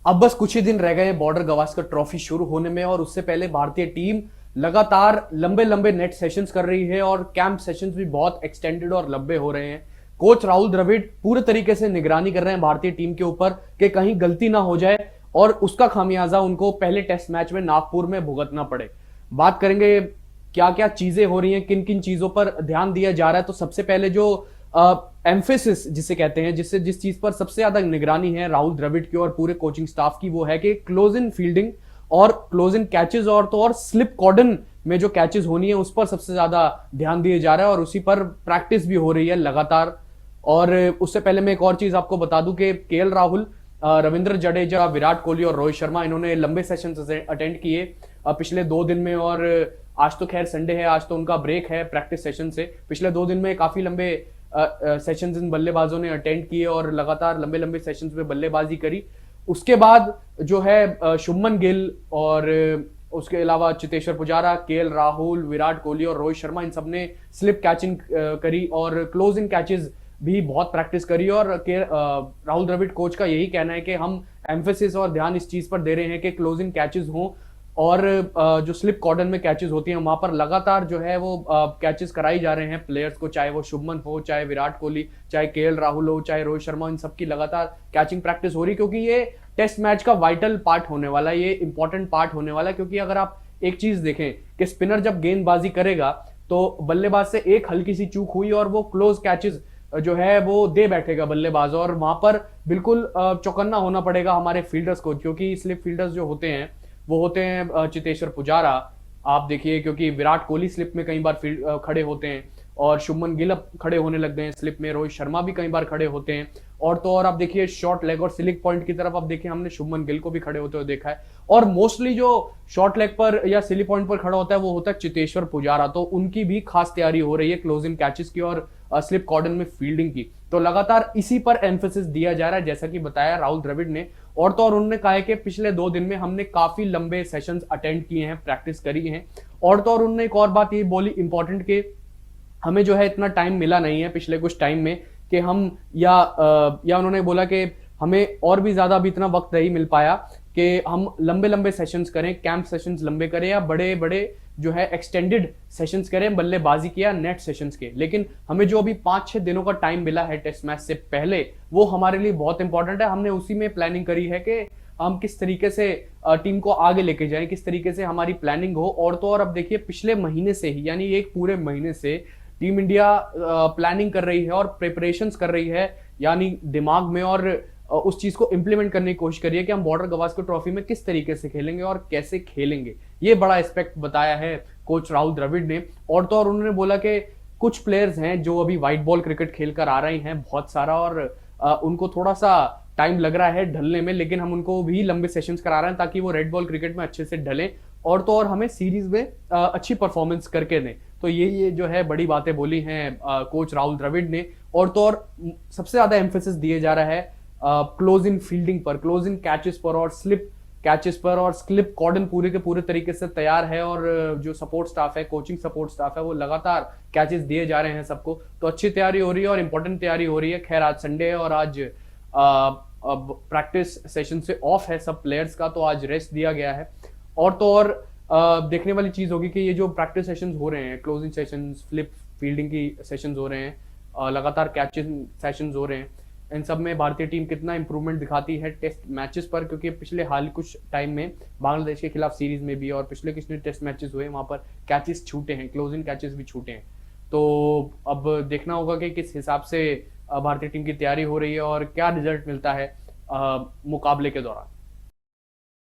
अब बस कुछ ही दिन रह गए बॉर्डर गवास्कर ट्रॉफी शुरू होने में, और उससे पहले भारतीय टीम लगातार लंबे लंबे नेट सेशंस कर रही है और कैंप सेशंस भी बहुत एक्सटेंडेड और लंबे हो रहे हैं। कोच राहुल द्रविड़ पूरे तरीके से निगरानी कर रहे हैं भारतीय टीम के ऊपर कि कहीं गलती ना हो जाए और उसका खामियाजा उनको पहले टेस्ट मैच में नागपुर में भुगतना पड़े। बात करेंगे क्या क्या चीजें हो रही हैं, किन किन चीजों पर ध्यान दिया जा रहा है। तो सबसे पहले जो एम्फेसिस जिसे कहते हैं, जिससे जिस चीज पर सबसे ज्यादा निगरानी है राहुल द्रविड़ की और पूरे कोचिंग स्टाफ की, वो है कि क्लोज इन फील्डिंग और क्लोज इन कैचेस और स्लिप कॉर्डन में जो कैचेस होनी है उस पर सबसे ज्यादा ध्यान दिया जा रहा है और उसी पर प्रैक्टिस भी हो रही है लगातार। और उससे पहले मैं एक और चीज आपको बता दूं कि केएल राहुल, रविंद्र जडेजा, विराट कोहली और रोहित शर्मा, इन्होंने लंबे सेशन अटेंड किए पिछले 2 दिन में। और आज तो खैर संडे है, आज तो उनका ब्रेक है प्रैक्टिस सेशन से। पिछले 2 दिन में काफी लंबे सेशंस इन बल्लेबाजों ने अटेंड किए और लगातार लंबे लंबे सेशंस में बल्लेबाजी करी। उसके बाद जो है शुभमन गिल और उसके अलावा चेतेश्वर पुजारा, केएल राहुल, विराट कोहली और रोहित शर्मा, इन सब ने स्लिप कैचिंग करी और क्लोज इन कैचेस भी बहुत प्रैक्टिस करी। और राहुल द्रविड़ कोच का यही कहना है कि हम एम्फेसिस और ध्यान इस चीज पर दे रहे हैं कि क्लोज इन कैचेस हों और जो स्लिप कॉर्डन में कैचेस होती हैं वहां पर लगातार जो है वो कैचेस कराई जा रहे हैं प्लेयर्स को, चाहे वो शुभमन हो, चाहे विराट कोहली, चाहे केएल राहुल हो, चाहे रोहित शर्मा, इन सबकी लगातार कैचिंग प्रैक्टिस हो रही, क्योंकि ये टेस्ट मैच का वाइटल पार्ट होने वाला है, ये इंपॉर्टेंट पार्ट होने वाला है। क्योंकि अगर आप एक चीज देखें कि स्पिनर जब गेंदबाजी करेगा तो बल्लेबाज से एक हल्की सी चूक हुई और वो क्लोज कैचेस जो है वो दे बैठेगा बल्लेबाज, और वहां पर बिल्कुल चौकन्ना होना पड़ेगा हमारे फील्डर्स को, क्योंकि स्लिप फील्डर्स जो होते हैं वो होते हैं चेतेश्वर पुजारा, आप देखिए, क्योंकि विराट कोहली स्लिप में कई बार खड़े होते हैं और शुभमन गिल अब खड़े होने लग गए हैं स्लिप में, रोहित शर्मा भी कई बार खड़े होते हैं। और तो और आप देखिए शॉर्ट लेग और स्लिप पॉइंट की तरफ, आप देखिए हमने शुभमन गिल को भी खड़े होते हुए देखा है। और मोस्टली जो शॉर्ट लेग पर या स्लिप पॉइंट पर खड़ा होता है वो होता है चेतेश्वर पुजारा, तो उनकी भी खास तैयारी हो रही है क्लोज इन कैचेस की और स्लिप कॉर्डन में फील्डिंग की। तो लगातार इसी पर एम्फेसिस दिया जा रहा है, जैसा कि बताया राहुल द्रविड़ ने। और तो और उन्होंने कहा है कि पिछले 2 दिन में हमने काफी लंबे सेशंस अटेंड किए हैं, प्रैक्टिस करी है। और तो और उन्होंने एक और बात ये बोली इंपॉर्टेंट के हमें जो है इतना टाइम मिला नहीं है पिछले कुछ टाइम में कि हम या उन्होंने बोला कि हमें और भी ज्यादा अभी इतना वक्त नहीं मिल पाया कि हम लंबे लंबे सेशंस करें, कैंप सेशंस लंबे करें या बड़े बड़े जो है एक्सटेंडेड सेशंस करें बल्लेबाजी के या नेट सेशंस के। लेकिन हमें जो अभी 5-6 दिनों का टाइम मिला है टेस्ट मैच से पहले, वो हमारे लिए बहुत इंपॉर्टेंट है। हमने उसी में प्लानिंग करी है कि हम किस तरीके से टीम को आगे लेके जाएं, किस तरीके से हमारी प्लानिंग हो। और तो और अब देखिए पिछले महीने से ही, यानी एक पूरे महीने से टीम इंडिया प्लानिंग कर रही है और प्रिपरेशंस कर रही है, यानी दिमाग में, और उस चीज को इंप्लीमेंट करने की कोशिश करिए कि हम बॉर्डर गवास्कर ट्रॉफी में किस तरीके से खेलेंगे और कैसे खेलेंगे। ये बड़ा एस्पेक्ट बताया है कोच राहुल द्रविड़ ने। और तो और उन्होंने बोला कि कुछ प्लेयर्स हैं जो अभी व्हाइट बॉल क्रिकेट खेलकर आ रहे हैं बहुत सारा, और उनको थोड़ा सा टाइम लग रहा है ढलने में, लेकिन हम उनको भी लंबे सेशंस करा रहे हैं ताकि वो रेड बॉल क्रिकेट में अच्छे से ढलें और तो और हमें सीरीज में अच्छी परफॉर्मेंस करके दें। तो ये जो है बड़ी बातें बोली हैं कोच राहुल द्रविड़ ने। और तो और सबसे ज्यादा एम्फेसिस दिए जा रहा है क्लोज इन फील्डिंग पर, क्लोज इन कैचेस पर और स्लिप कैचेस पर, और स्लिप कॉर्डन पूरे के पूरे तरीके से तैयार है। और जो सपोर्ट स्टाफ है, कोचिंग सपोर्ट स्टाफ है, वो लगातार कैचेस दिए जा रहे हैं सबको। तो अच्छी तैयारी हो रही है और इंपॉर्टेंट तैयारी हो रही है। खैर आज संडे है और आज अब प्रैक्टिस सेशन से ऑफ है सब प्लेयर्स का, तो आज रेस्ट दिया गया है। और तो और देखने वाली चीज होगी कि ये जो प्रैक्टिस सेशंस हो रहे हैं, क्लोजिंग सेशंस, फ्लिप फील्डिंग की सेशंस हो रहे हैं, लगातार कैचिंग सेशंस हो रहे हैं, इन सब में भारतीय टीम कितना इंप्रूवमेंट दिखाती है टेस्ट मैचेस पर। क्योंकि पिछले हाल कुछ टाइम में बांग्लादेश के खिलाफ सीरीज में भी और पिछले कितने टेस्ट मैचेस हुए वहां पर कैचेस छूटे हैं, क्लोजिंग कैचेस भी छूटे हैं। तो अब देखना होगा कि किस हिसाब से भारतीय टीम की तैयारी हो रही है और क्या रिजल्ट मिलता है मुकाबले के दौरान।